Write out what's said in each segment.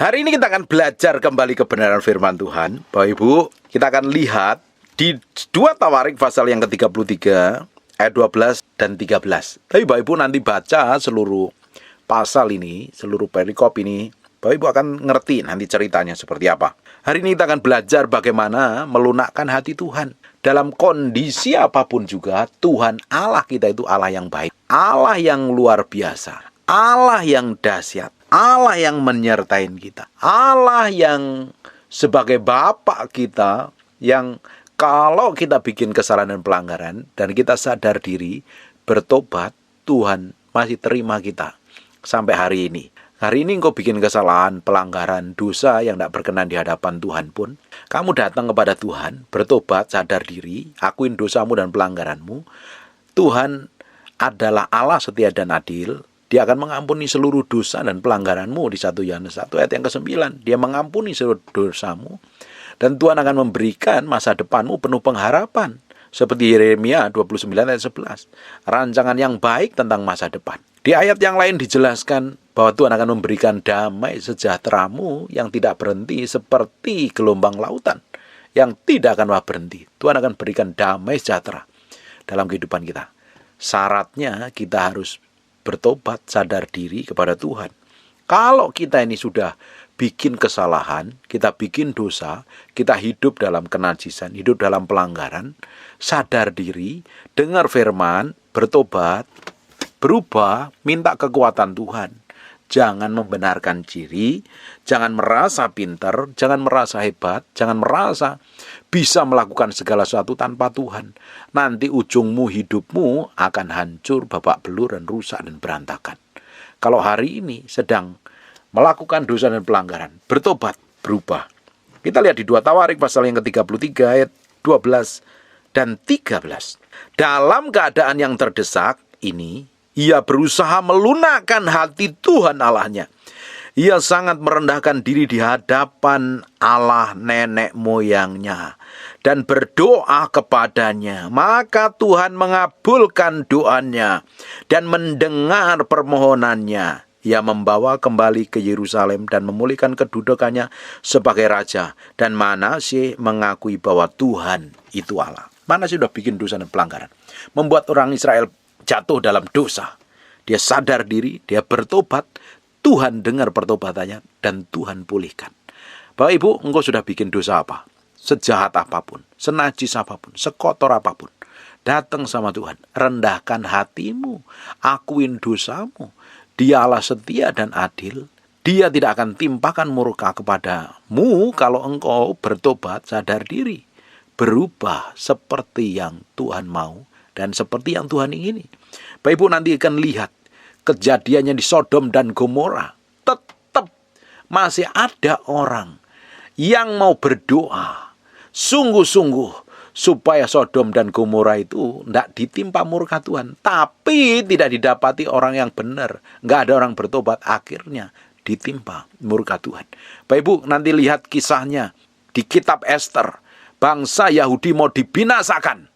Hari ini kita akan belajar kembali kebenaran firman Tuhan. Bapak Ibu, kita akan lihat di 2 Tawarik pasal yang ke-33 ayat 12 dan 13. Tapi Bapak Ibu nanti baca seluruh pasal ini, seluruh perikop ini, Bapak Ibu akan ngerti nanti ceritanya seperti apa. Hari ini kita akan belajar bagaimana melunakkan hati Tuhan. Dalam kondisi apapun juga, Tuhan Allah kita itu Allah yang baik, Allah yang luar biasa, Allah yang dahsyat, Allah yang menyertai kita, Allah yang sebagai Bapa kita, yang kalau kita bikin kesalahan dan pelanggaran dan kita sadar diri, bertobat, Tuhan masih terima kita sampai hari ini. Hari ini engkau bikin kesalahan, pelanggaran, dosa yang tidak berkenan di hadapan Tuhan pun, kamu datang kepada Tuhan, bertobat, sadar diri, akuin dosamu dan pelanggaranmu. Tuhan adalah Allah setia dan adil. Dia akan mengampuni seluruh dosa dan pelanggaranmu di 1 Yohanes 1 ayat yang ke-9. Dia mengampuni seluruh dosamu. Dan Tuhan akan memberikan masa depanmu penuh pengharapan. Seperti Yeremia 29 ayat 11. Rancangan yang baik tentang masa depan. Di ayat yang lain dijelaskan bahwa Tuhan akan memberikan damai sejahteramu yang tidak berhenti seperti gelombang lautan. Yang tidak akan berhenti. Tuhan akan berikan damai sejahtera dalam kehidupan kita. Syaratnya kita harus bertobat, sadar diri kepada Tuhan. Kalau kita ini sudah bikin kesalahan, kita bikin dosa, kita hidup dalam kenajisan, hidup dalam pelanggaran, sadar diri, dengar firman, bertobat, berubah, minta kekuatan Tuhan. Jangan membenarkan diri, jangan merasa pintar, jangan merasa hebat, jangan merasa bisa melakukan segala sesuatu tanpa Tuhan. Nanti ujungmu, hidupmu akan hancur, babak belur, dan rusak, dan berantakan. Kalau hari ini sedang melakukan dosa dan pelanggaran, bertobat, berubah. Kita lihat di 2 Tawarik pasal yang ke-33 ayat 12 dan 13. Dalam keadaan yang terdesak ini, ia berusaha melunakkan hati Tuhan Allahnya. Ia sangat merendahkan diri di hadapan Allah nenek moyangnya dan berdoa kepadanya. Maka Tuhan mengabulkan doanya dan mendengar permohonannya. Ia membawa kembali ke Yerusalem dan memulihkan kedudukannya sebagai raja. Dan Manasye mengakui bahwa Tuhan itu Allah. Manasye sudah bikin dosa dan pelanggaran, membuat orang Israel jatuh dalam dosa. Dia sadar diri, dia bertobat, Tuhan dengar pertobatannya, dan Tuhan pulihkan. Bapak Ibu, engkau sudah bikin dosa apa? Sejahat apapun, senajis apapun, sekotor apapun, datang sama Tuhan, rendahkan hatimu, akuin dosamu. Dia Allah setia dan adil. Dia tidak akan timpakan murka kepadamu kalau engkau bertobat, sadar diri, berubah seperti yang Tuhan mau dan seperti yang Tuhan ingini. Bapak Ibu nanti akan lihat kejadiannya di Sodom dan Gomora. Tetap masih ada orang yang mau berdoa sungguh-sungguh supaya Sodom dan Gomora itu tidak ditimpa murka Tuhan. Tapi tidak didapati orang yang benar. Nggak ada orang bertobat, akhirnya ditimpa murka Tuhan. Bapak Ibu nanti lihat kisahnya di kitab Ester. Bangsa Yahudi mau dibinasakan,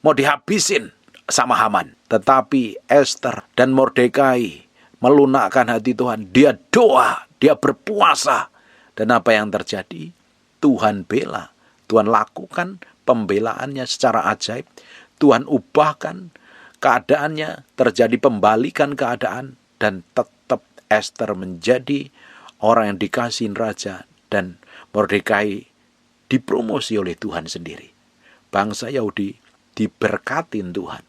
mau dihabisin sama Haman. Tetapi Ester dan Mordekai melunakkan hati Tuhan. Dia doa, dia berpuasa. Dan apa yang terjadi? Tuhan bela. Tuhan lakukan pembelaannya secara ajaib. Tuhan ubahkan keadaannya, terjadi pembalikan keadaan. Dan tetap Ester menjadi orang yang dikasihin raja. Dan Mordekai dipromosi oleh Tuhan sendiri. Bangsa Yahudi diberkatin Tuhan.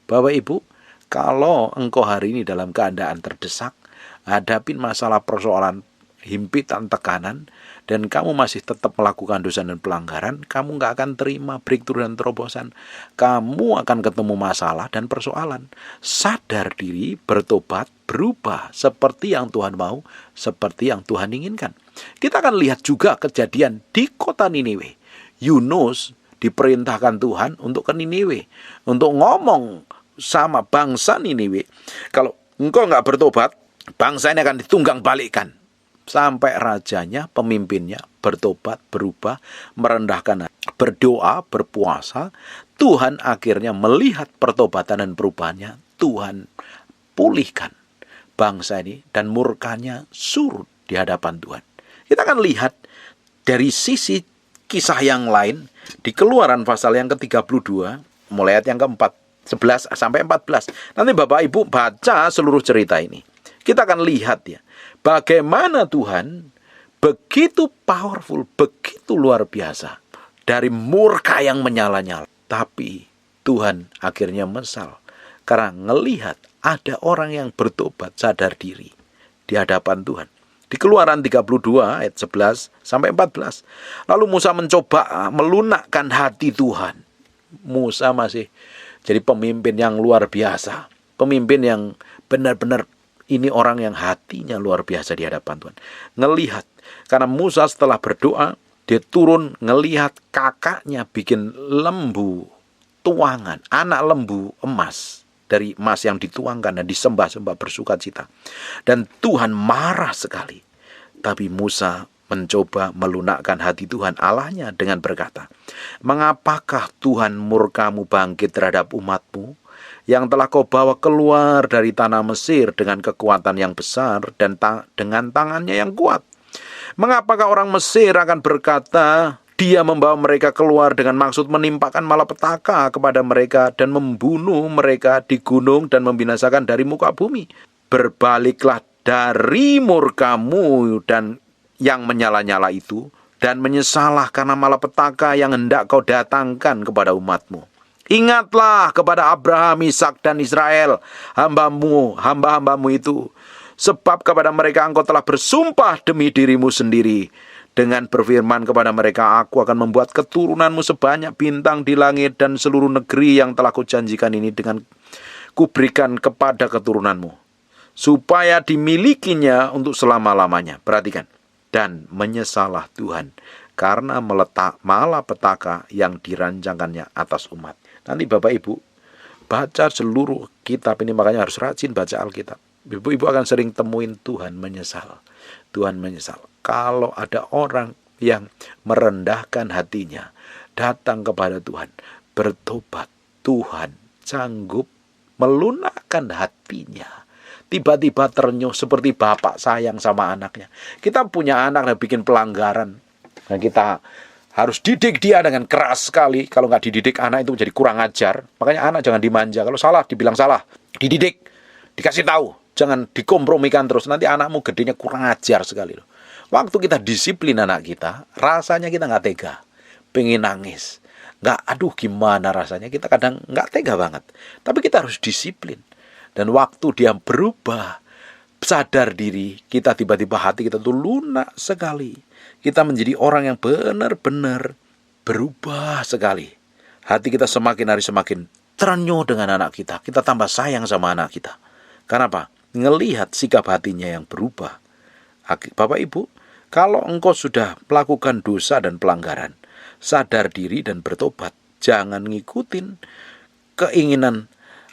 Bapak Ibu, kalau engkau hari ini dalam keadaan terdesak, hadapin masalah persoalan, himpitan, tekanan, dan kamu masih tetap melakukan dosa dan pelanggaran, kamu nggak akan terima breakthrough dan terobosan. Kamu akan ketemu masalah dan persoalan. Sadar diri, bertobat, berubah seperti yang Tuhan mau, seperti yang Tuhan inginkan. Kita akan lihat juga kejadian di kota Niniwe. Yunus diperintahkan Tuhan untuk ke Niniwe, untuk ngomong sama bangsa Niniwe. Kalau engkau nggak bertobat, bangsa ini akan ditunggang balikkan. Sampai rajanya, pemimpinnya bertobat, berubah, merendahkan hati, berdoa, berpuasa. Tuhan akhirnya melihat pertobatan dan perubahannya. Tuhan pulihkan bangsa ini dan murkanya surut di hadapan Tuhan. Kita akan lihat dari sisi kisah yang lain di Keluaran pasal yang ke-32, mulai ayat yang ke-4, 11 sampai 14. Nanti Bapak Ibu baca seluruh cerita ini. Kita akan lihat ya, bagaimana Tuhan begitu powerful, begitu luar biasa. Dari murka yang menyala-nyala. Tapi Tuhan akhirnya mesal. Karena ngelihat ada orang yang bertobat sadar diri di hadapan Tuhan. Di Keluaran 32 ayat 11 sampai 14. Lalu Musa mencoba melunakkan hati Tuhan. Musa masih jadi pemimpin yang luar biasa. Pemimpin yang benar-benar ini orang yang hatinya luar biasa di hadapan Tuhan. Ngelihat. Karena Musa setelah berdoa, dia turun ngelihat kakaknya bikin lembu tuangan, anak lembu emas. Dari emas yang dituangkan dan disembah-sembah bersukacita. Dan Tuhan marah sekali. Tapi Musa mencoba melunakkan hati Tuhan Allahnya dengan berkata, "Mengapakah Tuhan murkamu bangkit terhadap umatmu, yang telah kau bawa keluar dari tanah Mesir dengan kekuatan yang besar dan dengan tangannya yang kuat? Mengapakah orang Mesir akan berkata, dia membawa mereka keluar dengan maksud menimpakan malapetaka kepada mereka dan membunuh mereka di gunung dan membinasakan dari muka bumi? Berbaliklah dari murkamu dan yang menyala-nyala itu, dan menyesalah karena malapetaka yang hendak kau datangkan kepada umatmu. Ingatlah kepada Abraham, Ishak dan Israel, hamba-hambamu itu. Sebab kepada mereka engkau telah bersumpah demi dirimu sendiri, dengan berfirman kepada mereka, aku akan membuat keturunanmu sebanyak bintang di langit, dan seluruh negeri yang telah kujanjikan ini dengan kuberikan kepada keturunanmu, supaya dimilikinya untuk selama-lamanya." Perhatikan. Dan menyesalah Tuhan karena meletak malapetaka yang dirancangkannya atas umat. Nanti Bapak Ibu baca seluruh kitab ini, makanya harus rajin baca Alkitab. Ibu-ibu akan sering temuin Tuhan menyesal. Tuhan menyesal. Kalau ada orang yang merendahkan hatinya, datang kepada Tuhan, bertobat, Tuhan sanggup melunakkan hatinya. Tiba-tiba ternyuh seperti bapak sayang sama anaknya. Kita punya anak yang bikin pelanggaran, dan kita harus didik dia dengan keras sekali. Kalau nggak dididik, anak itu menjadi kurang ajar. Makanya anak jangan dimanja. Kalau salah, dibilang salah. Dididik, dikasih tahu. Jangan dikompromikan terus. Nanti anakmu gedenya kurang ajar sekali loh. Waktu kita disiplin anak kita, rasanya kita nggak tega. Pengen nangis. Aduh gimana rasanya. Kita kadang nggak tega banget. Tapi kita harus disiplin. Dan waktu dia berubah, sadar diri, kita tiba-tiba hati kita tuh lunak sekali. Kita menjadi orang yang benar-benar berubah sekali. Hati kita semakin hari semakin terenyuh dengan anak kita. Kita tambah sayang sama anak kita. Kenapa? Ngelihat sikap hatinya yang berubah. Bapak Ibu, kalau engkau sudah melakukan dosa dan pelanggaran, sadar diri dan bertobat. Jangan ngikutin keinginan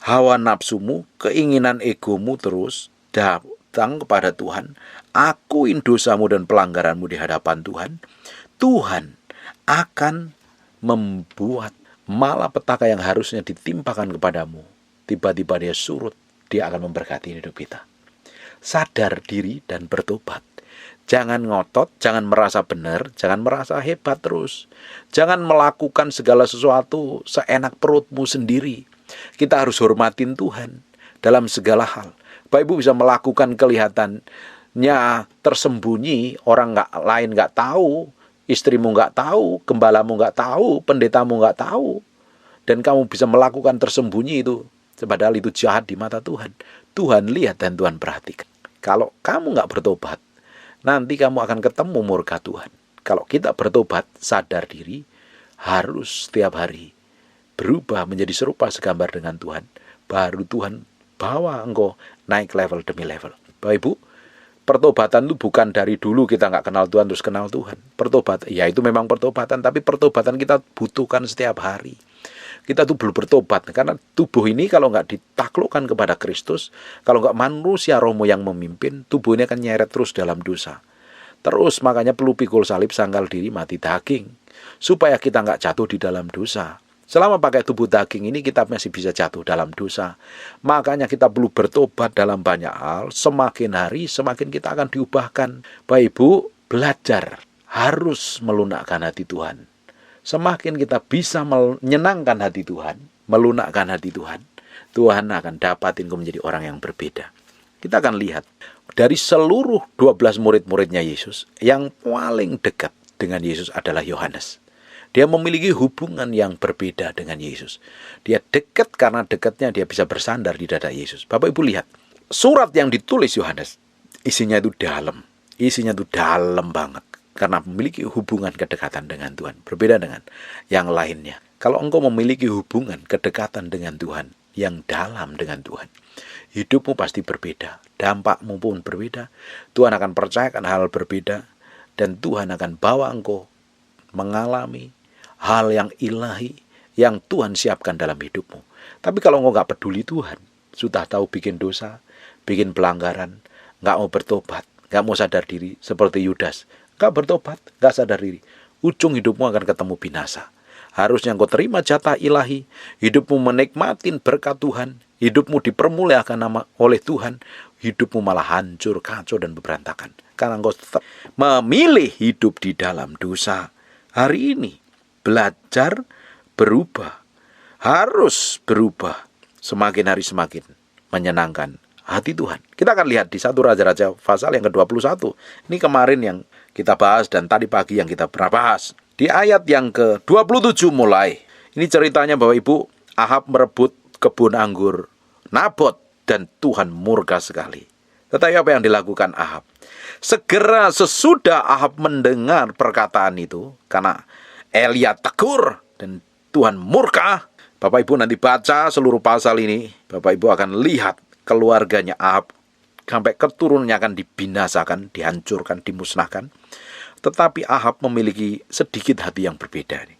hawa nafsumu, keinginan egomu terus. Datang kepada Tuhan, akuin dosamu dan pelanggaranmu di hadapan Tuhan. Tuhan akan membuat malapetaka yang harusnya ditimpakan kepadamu, tiba-tiba dia surut. Dia akan memberkati hidup kita. Sadar diri dan bertobat. Jangan ngotot, jangan merasa benar, jangan merasa hebat terus. Jangan melakukan segala sesuatu seenak perutmu sendiri. Kita harus hormatin Tuhan dalam segala hal. Bapak Ibu bisa melakukan kelihatannya tersembunyi, orang lain nggak tahu, istrimu nggak tahu, gembalamu nggak tahu, pendetamu nggak tahu, dan kamu bisa melakukan tersembunyi itu. Padahal itu jahat di mata Tuhan. Tuhan lihat dan Tuhan perhatikan. Kalau kamu nggak bertobat, nanti kamu akan ketemu murka Tuhan. Kalau kita bertobat, sadar diri, harus setiap hari berubah menjadi serupa segambar dengan Tuhan. Baru Tuhan bawa engkau naik level demi level. Bapak Ibu, pertobatan itu bukan dari dulu kita nggak kenal Tuhan terus kenal Tuhan. Pertobatan, ya itu memang pertobatan, tapi pertobatan kita butuhkan setiap hari. Kita tuh belum bertobat, karena tubuh ini kalau nggak ditaklukkan kepada Kristus, kalau nggak manusia rohmu yang memimpin, tubuh ini akan nyeret terus dalam dosa. Terus makanya perlu pikul salib, sangkal diri, mati daging, supaya kita nggak jatuh di dalam dosa. Selama pakai tubuh daging ini kita masih bisa jatuh dalam dosa. Makanya kita perlu bertobat dalam banyak hal. Semakin hari semakin kita akan diubahkan. Bapak Ibu, belajar harus melunakkan hati Tuhan. Semakin kita bisa menyenangkan hati Tuhan, melunakkan hati Tuhan, Tuhan akan dapatin kau menjadi orang yang berbeda. Kita akan lihat dari seluruh 12 murid-muridnya Yesus, yang paling dekat dengan Yesus adalah Yohanes. Dia memiliki hubungan yang berbeda dengan Yesus. Dia dekat, karena dekatnya dia bisa bersandar di dada Yesus. Bapak Ibu lihat, surat yang ditulis Yohanes, isinya itu dalam. Isinya itu dalam banget. Karena memiliki hubungan kedekatan dengan Tuhan. Berbeda dengan yang lainnya. Kalau engkau memiliki hubungan kedekatan dengan Tuhan, yang dalam dengan Tuhan, hidupmu pasti berbeda. Dampakmu pun berbeda. Tuhan akan percayakan hal berbeda. Dan Tuhan akan bawa engkau mengalami hal yang ilahi yang Tuhan siapkan dalam hidupmu. Tapi kalau engkau gak peduli Tuhan, sudah tahu bikin dosa, bikin pelanggaran, gak mau bertobat, gak mau sadar diri, seperti Yudas, gak bertobat, gak sadar diri, ujung hidupmu akan ketemu binasa. Harusnya engkau terima jatah ilahi, hidupmu menikmatin berkat Tuhan, hidupmu dipermuliakan oleh Tuhan, hidupmu malah hancur, kacau, dan berantakan. Karena engkau tetap memilih hidup di dalam dosa. Hari ini belajar berubah, harus berubah, semakin hari semakin menyenangkan hati Tuhan. Kita akan lihat di 1 Raja-Raja pasal yang ke-21. Ini kemarin yang kita bahas dan tadi pagi yang kita pernah bahas. Di ayat yang ke-27 mulai. Ini ceritanya bahwa Ibu, Ahab merebut kebun anggur Nabot dan Tuhan murka sekali. Tetapi apa yang dilakukan Ahab? Segera sesudah Ahab mendengar perkataan itu, karena Elia tegur dan Tuhan murka. Bapak Ibu nanti baca seluruh pasal ini, Bapak Ibu akan lihat keluarganya Ahab sampai keturunannya akan dibinasakan, dihancurkan, dimusnahkan. Tetapi Ahab memiliki sedikit hati yang berbeda nih.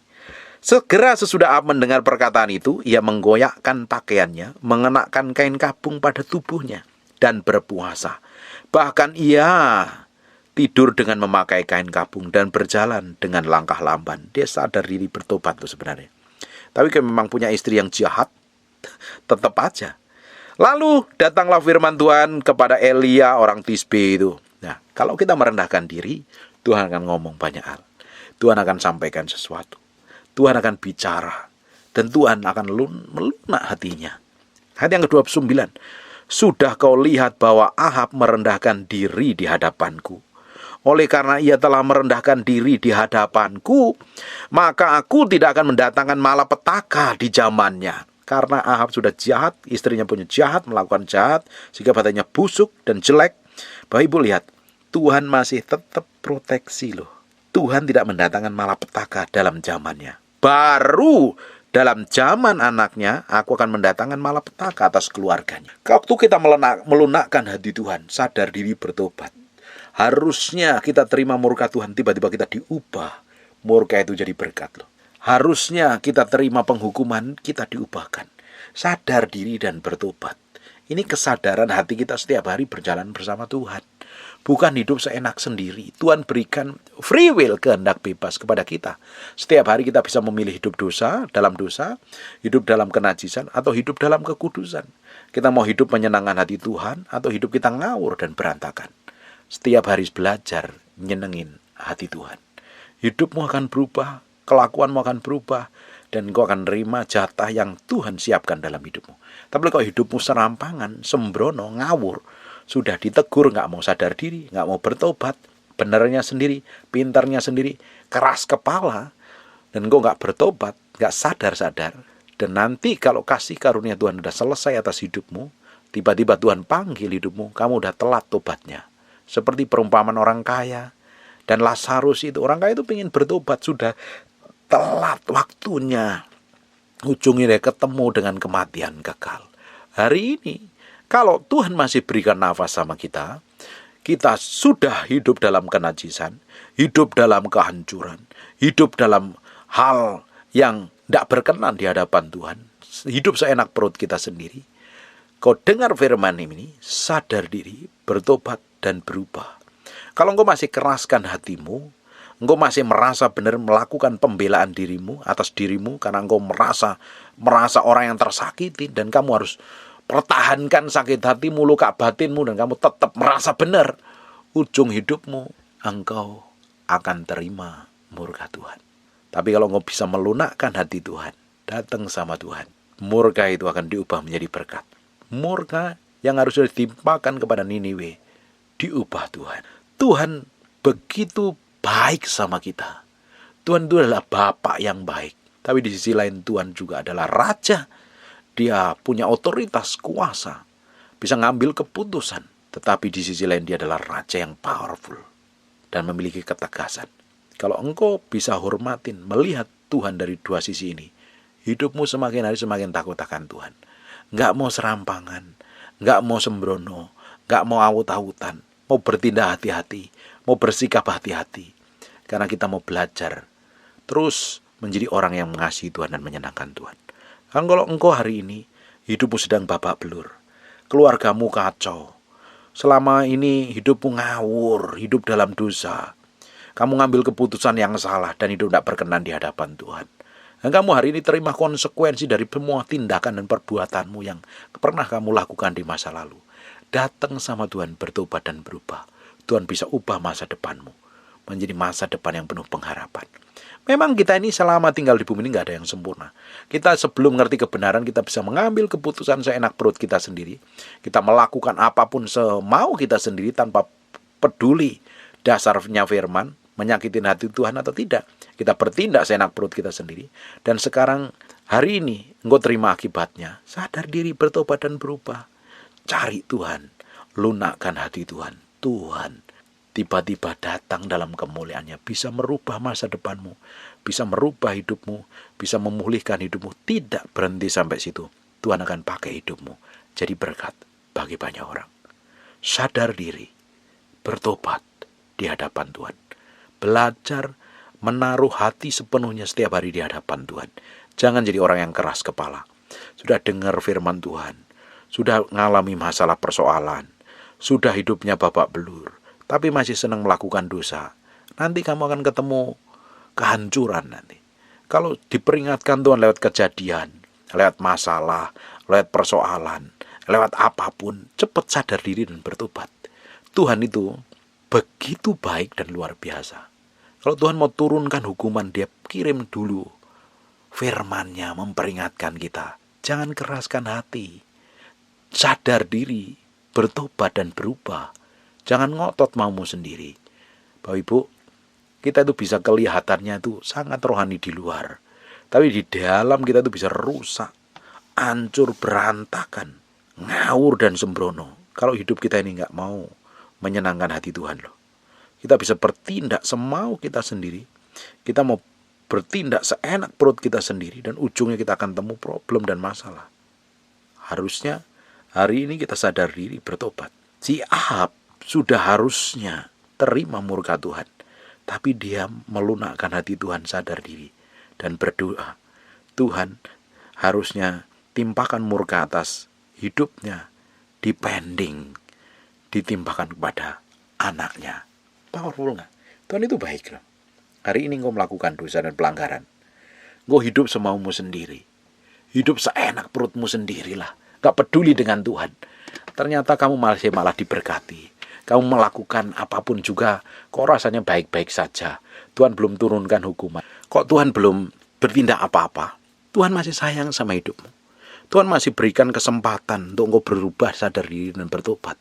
Segera sesudah Ahab mendengar perkataan itu, ia menggoyakkan pakaiannya, mengenakan kain kabung pada tubuhnya, dan berpuasa. Bahkan ia tidur dengan memakai kain kabung dan berjalan dengan langkah lamban. Dia sadar diri bertobat loh sebenarnya. Tapi kalau memang punya istri yang jahat, tetap aja. Lalu datanglah firman Tuhan kepada Elia orang Tisbe itu. Nah, kalau kita merendahkan diri, Tuhan akan ngomong banyak hal. Tuhan akan sampaikan sesuatu. Tuhan akan bicara. Dan Tuhan akan melunak hatinya. Ayat yang ke-29. Sudah kau lihat bahwa Ahab merendahkan diri di hadapanku. Oleh karena ia telah merendahkan diri di hadapanku, maka aku tidak akan mendatangkan malapetaka di zamannya. Karena Ahab sudah jahat, istrinya punya jahat, melakukan jahat, sehingga badannya busuk dan jelek. Bapak Ibu lihat, Tuhan masih tetap proteksi loh. Tuhan tidak mendatangkan malapetaka dalam zamannya. Baru dalam zaman anaknya, aku akan mendatangkan malapetaka atas keluarganya. Waktu kita melunakkan hati Tuhan, sadar diri bertobat. Harusnya kita terima murka Tuhan, tiba-tiba kita diubah. Murka itu jadi berkat loh. Harusnya kita terima penghukuman, kita diubahkan. Sadar diri dan bertobat. Ini kesadaran hati kita setiap hari berjalan bersama Tuhan. Bukan hidup seenak sendiri. Tuhan berikan free will, kehendak bebas kepada kita. Setiap hari kita bisa memilih hidup dosa, hidup dalam kenajisan, atau hidup dalam kekudusan. Kita mau hidup menyenangkan hati Tuhan, atau hidup kita ngawur dan berantakan. Setiap hari belajar nyenengin hati Tuhan. Hidupmu akan berubah, kelakuanmu akan berubah, dan engkau akan terima jatah yang Tuhan siapkan dalam hidupmu. Tapi kalau hidupmu serampangan, sembrono, ngawur, sudah ditegur, gak mau sadar diri, gak mau bertobat, benernya sendiri, pintarnya sendiri, keras kepala, dan engkau gak bertobat, gak sadar-sadar, dan nanti kalau kasih karunia Tuhan sudah selesai atas hidupmu, tiba-tiba Tuhan panggil hidupmu, kamu udah telat tobatnya. Seperti perumpamaan orang kaya, dan Lazarus itu, orang kaya itu pengen bertobat, sudah telat waktunya. Ujungnya dia ketemu dengan kematian kekal. Hari ini, kalau Tuhan masih berikan nafas sama kita, kita sudah hidup dalam kenajisan, hidup dalam kehancuran, hidup dalam hal yang tidak berkenan di hadapan Tuhan, hidup seenak perut kita sendiri. Kau dengar firman ini, sadar diri, bertobat dan berubah. Kalau engkau masih keraskan hatimu, engkau masih merasa benar melakukan pembelaan dirimu atas dirimu, karena engkau merasa orang yang tersakiti, dan kamu harus pertahankan sakit hatimu, luka batinmu, dan kamu tetap merasa benar. Ujung hidupmu engkau akan terima murka Tuhan. Tapi kalau engkau bisa melunakkan hati Tuhan, datang sama Tuhan, murka itu akan diubah menjadi berkat. Murka yang harus ditimpakan kepada Niniwe, diubah Tuhan. Tuhan begitu baik sama kita. Tuhan itu adalah Bapa yang baik. Tapi di sisi lain Tuhan juga adalah Raja. Dia punya otoritas, kuasa, bisa ngambil keputusan. Tetapi di sisi lain dia adalah Raja yang powerful dan memiliki ketegasan. Kalau engkau bisa hormatin, melihat Tuhan dari dua sisi ini, hidupmu semakin hari semakin takut akan Tuhan. Nggak mau serampangan, nggak mau sembrono, nggak mau awut-awutan, mau bertindak hati-hati, mau bersikap hati-hati. Karena kita mau belajar terus menjadi orang yang mengasihi Tuhan dan menyenangkan Tuhan. Kalau engkau hari ini hidupmu sedang babak belur, keluargamu kacau, selama ini hidupmu ngawur, hidup dalam dosa, kamu ngambil keputusan yang salah dan hidup tidak berkenan di hadapan Tuhan. Dan kamu hari ini terima konsekuensi dari semua tindakan dan perbuatanmu yang pernah kamu lakukan di masa lalu. Datang sama Tuhan, bertobat dan berubah. Tuhan bisa ubah masa depanmu menjadi masa depan yang penuh pengharapan. Memang kita ini selama tinggal di bumi ini nggak ada yang sempurna. Kita sebelum mengerti kebenaran, kita bisa mengambil keputusan seenak perut kita sendiri. Kita melakukan apapun semau kita sendiri tanpa peduli dasarnya firman, menyakitin hati Tuhan atau tidak. Kita bertindak seenak perut kita sendiri. Dan sekarang hari ini engkau terima akibatnya. Sadar diri, bertobat dan berubah. Cari Tuhan, lunakkan hati Tuhan. Tuhan tiba-tiba datang dalam kemuliaannya, bisa merubah masa depanmu, bisa merubah hidupmu, bisa memulihkan hidupmu. Tidak berhenti sampai situ. Tuhan akan pakai hidupmu jadi berkat bagi banyak orang. Sadar diri, bertobat di hadapan Tuhan. Belajar menaruh hati sepenuhnya setiap hari di hadapan Tuhan. Jangan jadi orang yang keras kepala. Sudah dengar firman Tuhan, sudah mengalami masalah persoalan, sudah hidupnya babak belur, tapi masih senang melakukan dosa, nanti kamu akan ketemu kehancuran nanti. Kalau diperingatkan Tuhan lewat kejadian, lewat masalah, lewat persoalan, lewat apapun, cepat sadar diri dan bertobat. Tuhan itu begitu baik dan luar biasa. Kalau Tuhan mau turunkan hukuman, dia kirim dulu firman-Nya memperingatkan kita. Jangan keraskan hati. Sadar diri, bertobat dan berubah. Jangan ngotot maumu sendiri. Bapak Ibu, kita itu bisa kelihatannya itu sangat rohani di luar. Tapi di dalam kita itu bisa rusak, hancur, berantakan, ngawur dan sembrono. Kalau hidup kita ini nggak mau menyenangkan hati Tuhan loh. Kita bisa bertindak semau kita sendiri. Kita mau bertindak seenak perut kita sendiri. Dan ujungnya kita akan temu problem dan masalah. Harusnya hari ini kita sadar diri, bertobat. Si Ahab sudah harusnya terima murka Tuhan. Tapi dia melunakkan hati Tuhan, sadar diri. Dan berdoa, Tuhan harusnya timpakan murka atas hidupnya, dipending, ditimpakan kepada anaknya. Powerful nggak? Tuhan itu baik loh. Hari ini engkau melakukan dosa dan pelanggaran. Engkau hidup semaumu sendiri. Hidup seenak perutmu sendirilah. Gak peduli dengan Tuhan. Ternyata kamu malah diberkati. Kamu melakukan apapun juga, kok rasanya baik-baik saja. Tuhan belum turunkan hukuman. Kok Tuhan belum bertindak apa-apa? Tuhan masih sayang sama hidupmu. Tuhan masih berikan kesempatan untuk engkau berubah, sadar diri dan bertobat.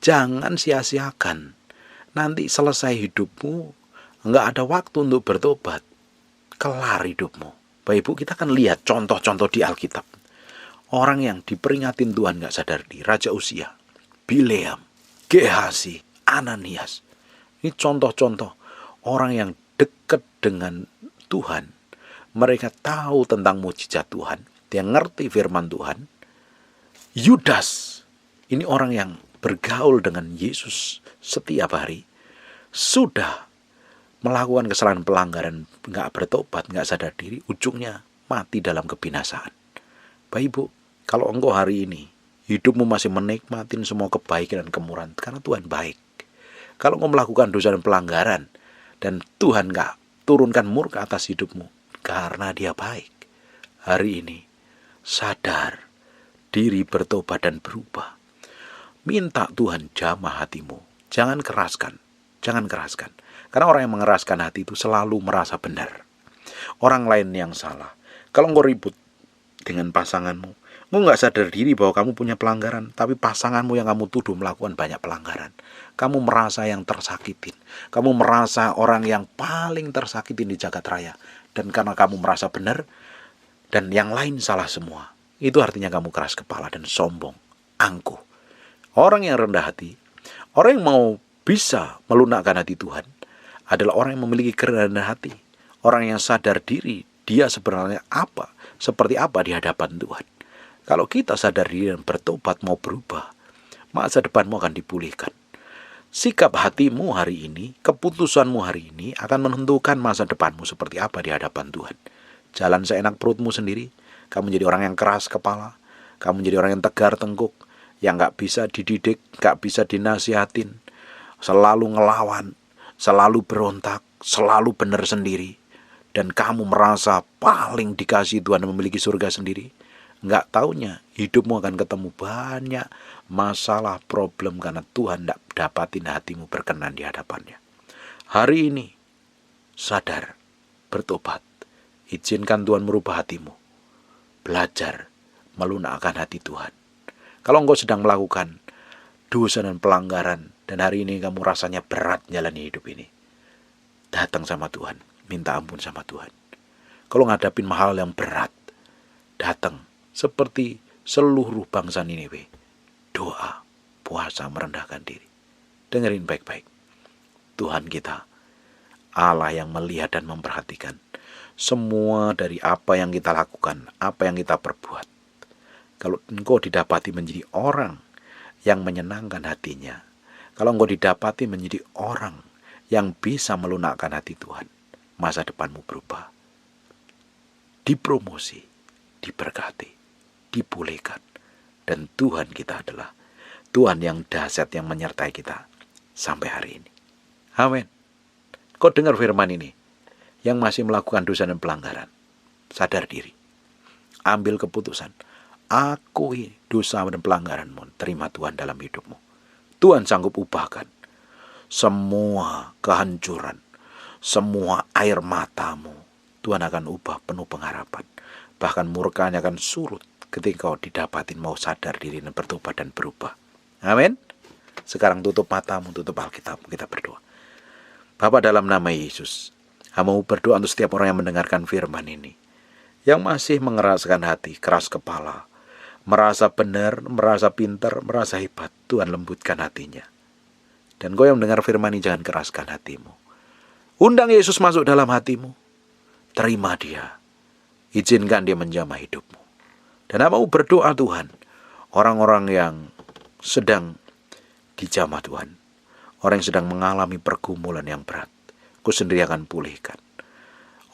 Jangan sia-siakan. Nanti selesai hidupmu, enggak ada waktu untuk bertobat. Kelar hidupmu. Bapak Ibu, kita akan lihat contoh-contoh di Alkitab. Orang yang diperingatin Tuhan enggak sadar diri. Raja Uzia, Bileam, Gehazi, Ananias. Ini contoh-contoh orang yang dekat dengan Tuhan. Mereka tahu tentang mujizat Tuhan. Dia ngerti firman Tuhan. Yudas, ini orang yang bergaul dengan Yesus setiap hari. Sudah melakukan kesalahan pelanggaran, nggak bertobat, nggak sadar diri. Ujungnya mati dalam kebinasaan. Bapak Ibu, kalau engkau hari ini hidupmu masih menikmatin semua kebaikan dan kemurahan, karena Tuhan baik. Kalau engkau melakukan dosa dan pelanggaran, dan Tuhan gak turunkan murka atas hidupmu, karena Dia baik. Hari ini, sadar diri, bertobat dan berubah. Minta Tuhan jamah hatimu. Jangan keraskan. Jangan keraskan. Karena orang yang mengeraskan hati itu selalu merasa benar. Orang lain yang salah. Kalau engkau ribut dengan pasanganmu, engkau nggak sadar diri bahwa kamu punya pelanggaran, tapi pasanganmu yang kamu tuduh melakukan banyak pelanggaran. Kamu merasa yang tersakitin. Kamu merasa orang yang paling tersakitin di jagat raya. Dan karena kamu merasa benar, dan yang lain salah semua. Itu artinya kamu keras kepala dan sombong, angkuh. Orang yang rendah hati, orang yang mau bisa melunakkan hati Tuhan, adalah orang yang memiliki kerendahan hati. Orang yang sadar diri, dia sebenarnya apa, seperti apa di hadapan Tuhan. Kalau kita sadar diri dan bertobat mau berubah, masa depanmu akan dipulihkan. Sikap hatimu hari ini, keputusanmu hari ini akan menentukan masa depanmu seperti apa di hadapan Tuhan. Jalan seenak perutmu sendiri, kamu jadi orang yang keras kepala, kamu jadi orang yang tegar tengkuk, yang gak bisa dididik, gak bisa dinasihatin, selalu ngelawan, selalu berontak, selalu benar sendiri, dan kamu merasa paling dikasih Tuhan dan memiliki surga sendiri. Nggak taunya hidupmu akan ketemu banyak masalah, problem karena Tuhan tidak dapatin hatimu berkenan di hadapannya. Hari ini sadar, bertobat, izinkan Tuhan merubah hatimu, belajar melunakkan hati Tuhan. Kalau engkau sedang melakukan dosa dan pelanggaran dan hari ini kamu rasanya berat jalani hidup ini, datang sama Tuhan, minta ampun sama Tuhan. Kalau ngadapin hal yang berat, datang seperti seluruh bangsa Niniwe, doa, puasa, merendahkan diri. Dengerin baik-baik. Tuhan kita, Allah yang melihat dan memperhatikan semua dari apa yang kita lakukan, apa yang kita perbuat. Kalau engkau didapati menjadi orang yang menyenangkan hatinya, kalau engkau didapati menjadi orang yang bisa melunakkan hati Tuhan, masa depanmu berubah. Dipromosi, diberkati, dipulihkan. Dan Tuhan kita adalah Tuhan yang dahsyat yang menyertai kita sampai hari ini. Amin. Kau dengar firman ini, yang masih melakukan dosa dan pelanggaran, sadar diri, ambil keputusan, akui dosa dan pelanggaranmu, terima Tuhan dalam hidupmu. Tuhan sanggup ubahkan semua kehancuran, semua air matamu. Tuhan akan ubah penuh pengharapan. Bahkan murkanya akan surut ketika kau didapatin mau sadar diri dan bertobat dan berubah. Amin. Sekarang tutup matamu, tutup Alkitab, kita berdoa. Bapa, dalam nama Yesus, hamba berdoa untuk setiap orang yang mendengarkan firman ini, yang masih mengeraskan hati, keras kepala, merasa benar, merasa pintar, merasa hebat. Tuhan lembutkan hatinya. Dan kau yang mendengar firman ini, jangan keraskan hatimu. Undang Yesus masuk dalam hatimu. Terima dia. Izinkan dia menjamah hidupmu. Dan hamba berdoa Tuhan, orang-orang yang sedang dijamah Tuhan, orang yang sedang mengalami pergumulan yang berat, Kau sendiri akan pulihkan.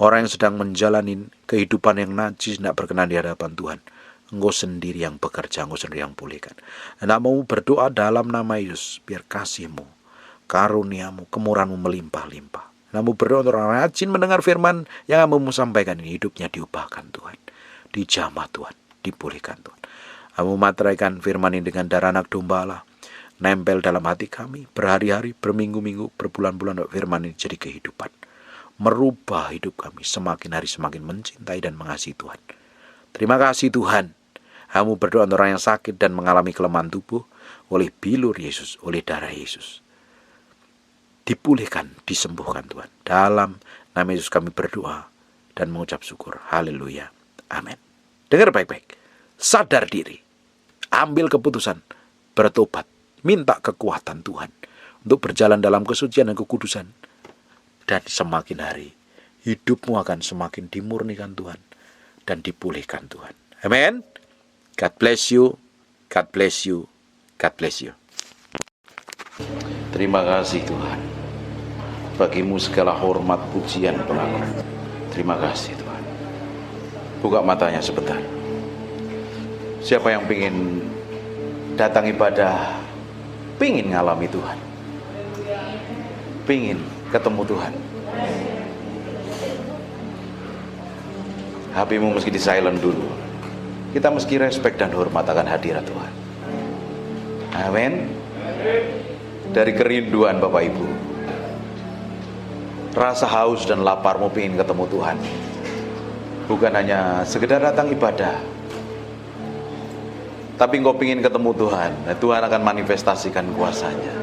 Orang yang sedang menjalani kehidupan yang najis, tidak berkenan di hadapan Tuhan, Engkau sendiri yang bekerja, Engkau sendiri yang pulihkan. Dan mau berdoa dalam nama Yesus, biar kasih-Mu, karuniamu, kemurahan-Mu melimpah-limpah. Namun berdoa untuk orang rajin mendengar firman yang kamu sampaikan ini, hidupnya diubahkan Tuhan, dijamah Tuhan, dipulihkan Tuhan. Kamu materaikan firman ini dengan darah anak domba Allah, nempel dalam hati kami, berhari-hari, berminggu-minggu, berbulan-bulan, firman ini jadi kehidupan. Merubah hidup kami, semakin hari semakin mencintai dan mengasihi Tuhan. Terima kasih Tuhan. Kamu berdoa untuk orang yang sakit dan mengalami kelemahan tubuh, oleh bilur Yesus, oleh darah Yesus, dipulihkan, disembuhkan Tuhan. Dalam nama Yesus kami berdoa dan mengucap syukur. Haleluya. Amin. Dengar baik-baik. Sadar diri. Ambil keputusan. Bertobat. Minta kekuatan Tuhan untuk berjalan dalam kesucian dan kekudusan. Dan semakin hari, hidupmu akan semakin dimurnikan Tuhan dan dipulihkan Tuhan. Amin. God bless you. God bless you. God bless you. Terima kasih Tuhan. Bagimu segala hormat, pujian, pengakuan. Terima kasih Tuhan. Buka matanya sebentar. Siapa yang ingin datang ibadah, pingin ngalami Tuhan, pingin ketemu Tuhan, HP-mu meski di silent dulu. Kita meski respect dan hormat akan hadirat Tuhan. Amin. Dari kerinduan Bapak Ibu, rasa haus dan laparmu pengen ketemu Tuhan. Bukan hanya sekedar datang ibadah, tapi engkau pengen ketemu Tuhan. Nah, Tuhan akan manifestasikan kuasanya.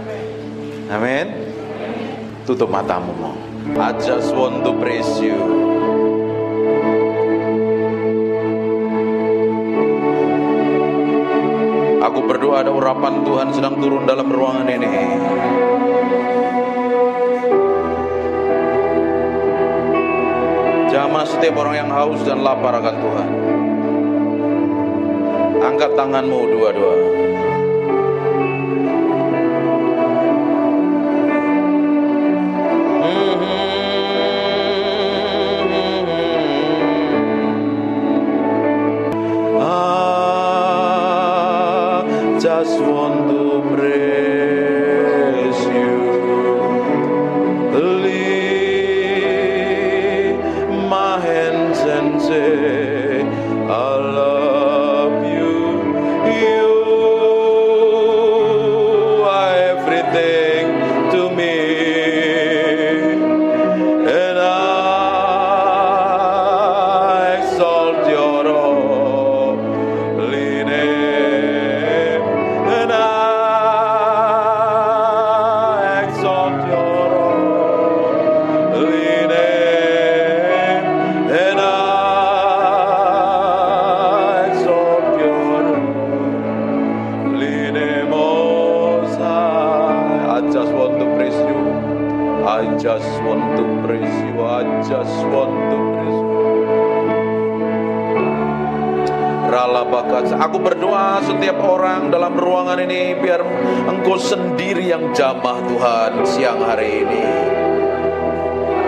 Amin. Tutup matamu. I just want to praise you. Aku berdoa ada urapan Tuhan sedang turun dalam ruangan ini. Jamah setiap orang yang haus dan lapar akan Tuhan. Angkat tanganmu dua-dua. Just want to praise you. Lift my hands and say, I love you. You are everything to me, and I exalt your holy name, and I exalt your holy name, and I exalt your holy name, Most High. I just want to praise you. I just want to praise you. I just want to praise you. Ralabakat. Aku berdoa setiap orang dalam ruangan ini biar Engkau sendiri yang jamah Tuhan siang hari ini.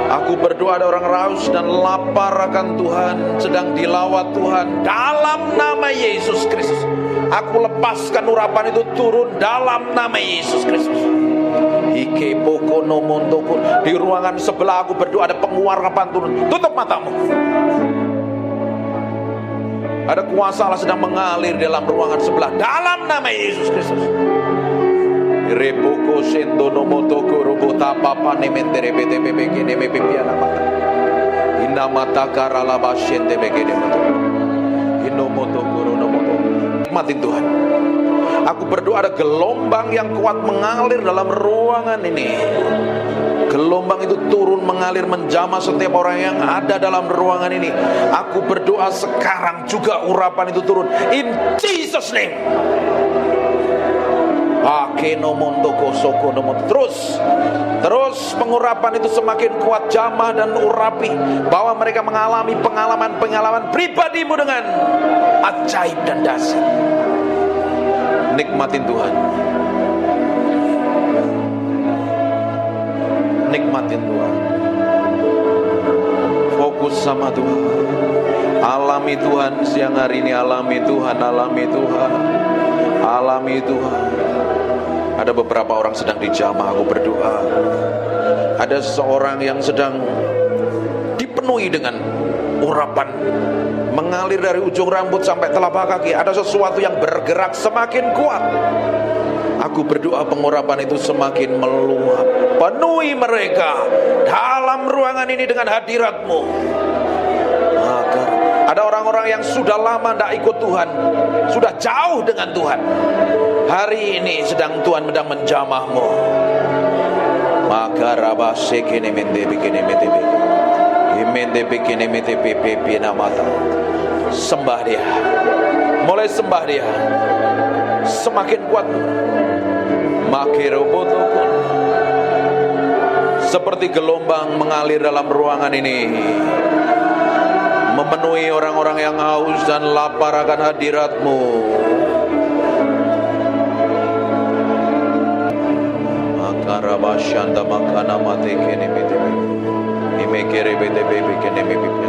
Aku berdoa ada orang raus dan lapar akan Tuhan, sedang dilawat Tuhan dalam nama Yesus Kristus. Aku lepaskan urapan itu turun dalam nama Yesus Kristus. Ike poko nomontoko. Di ruangan sebelah aku berdoa ada penguarapan turun. Tutup matamu. Ada kuasa Allah sedang mengalir dalam ruangan sebelah dalam nama Yesus Kristus. Repoko sendo nomotoko robota papa nementere bete bebe neme pipiana mata. Inna mata karala bashente bege nemoto. Inomotoko ronomoto. Nikmatin Tuhan. Aku berdoa ada gelombang yang kuat mengalir dalam ruangan ini. Gelombang itu turun mengalir menjamah setiap orang yang ada dalam ruangan ini. Aku berdoa sekarang juga urapan itu turun in Jesus name. Terus pengurapan itu semakin kuat jamah dan urapi, bahwa mereka mengalami pengalaman pribadimu dengan ajaib dan dahsyat. Nikmatin Tuhan. Nikmatin Tuhan. Fokus sama Tuhan. Alami Tuhan siang hari ini. Alami Tuhan. Alami Tuhan. Alami Tuhan. Ada beberapa orang sedang dijamah. Aku berdoa. Ada seseorang yang sedang dipenuhi dengan urapan mengalir dari ujung rambut sampai telapak kaki. Ada sesuatu yang bergerak semakin kuat. Aku berdoa pengurapan itu semakin meluap. Penuhi mereka dalam ruangan ini dengan hadirat-Mu. Agar ada orang-orang yang sudah lama tidak ikut Tuhan, sudah jauh dengan Tuhan, hari ini sedang Tuhan sedang menjamah-Mu. Maka rabasekene mende bikene mete imende bikene mete pepe namata. Sembah Dia. Mulai sembah Dia. Semakin kuat. Makirobotokon. Seperti gelombang mengalir dalam ruangan ini, memenuhi orang-orang yang haus dan lapar akan hadirat-Mu. Makarabasyanda makana mate kene bete imekere bete bebe kene bebe.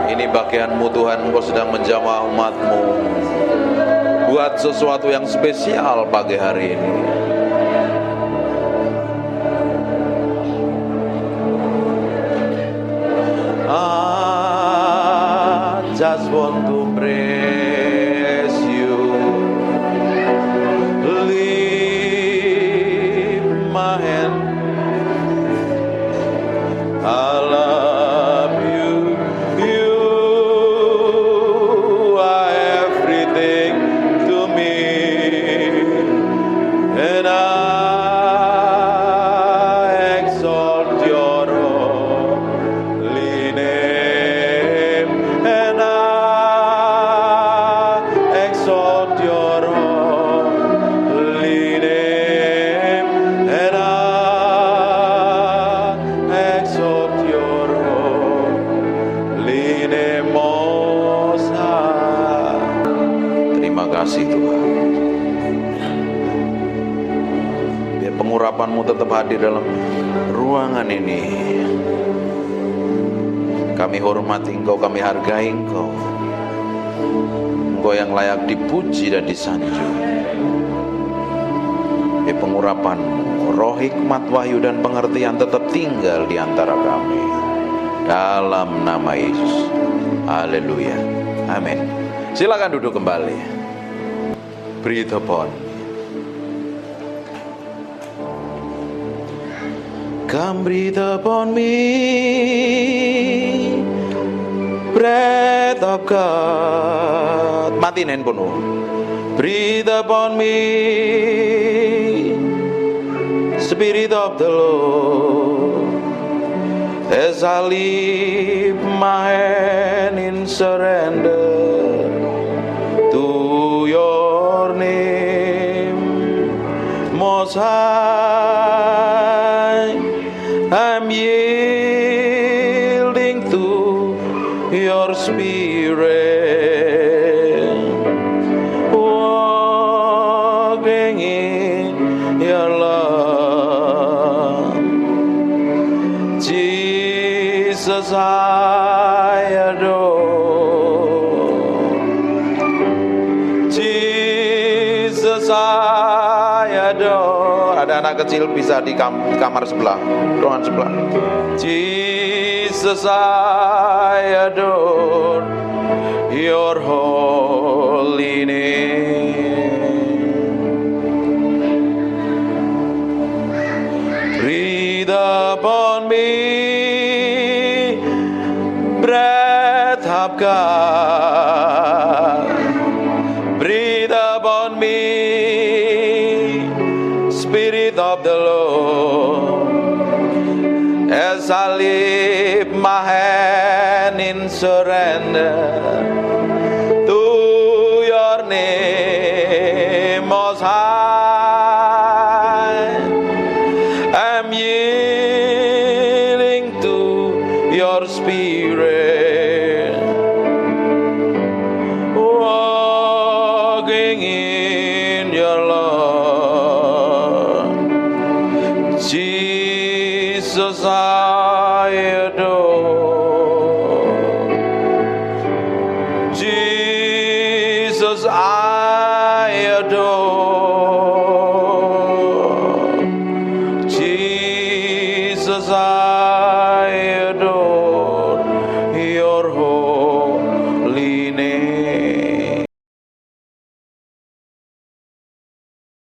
Ini ini bagianmu Tuhan, Engkau sedang menjamah umat-Mu. Buat sesuatu yang spesial pagi hari ini. I just want to praise you. Lift my hand. I love you. You are everything to me. And I exalt your holy name. And I exalt your holy name. And I exalt your holy name, Most High. Terima kasih Tuhan. Biar pengurapan-Mu tetap hadir dalam ruangan ini. Kami hormati Engkau, kami hargai Engkau. Engkau yang layak dipuji dan disanjung. Biar pengurapan-Mu, roh hikmat, wahyu dan pengertian tetap tinggal di antara kami. Dalam nama Yesus. Haleluya. Amin. Silakan duduk kembali. Breathe upon me. Come breathe upon me, breath of God. Matiin handphone. Breathe upon me, Spirit of the Lord. As I lift my hand in surrender to your name, Most High, I'm yielding to your spirit, walking in your love. Jesus, I adore. Jesus, I adore. Ada anak kecil bisa di kamar sebelah, ruangan sebelah. Jesus, I adore your holy name. Breathe upon me, breath of God. Breathe upon me, Spirit of the Lord. As I lift my hand in surrender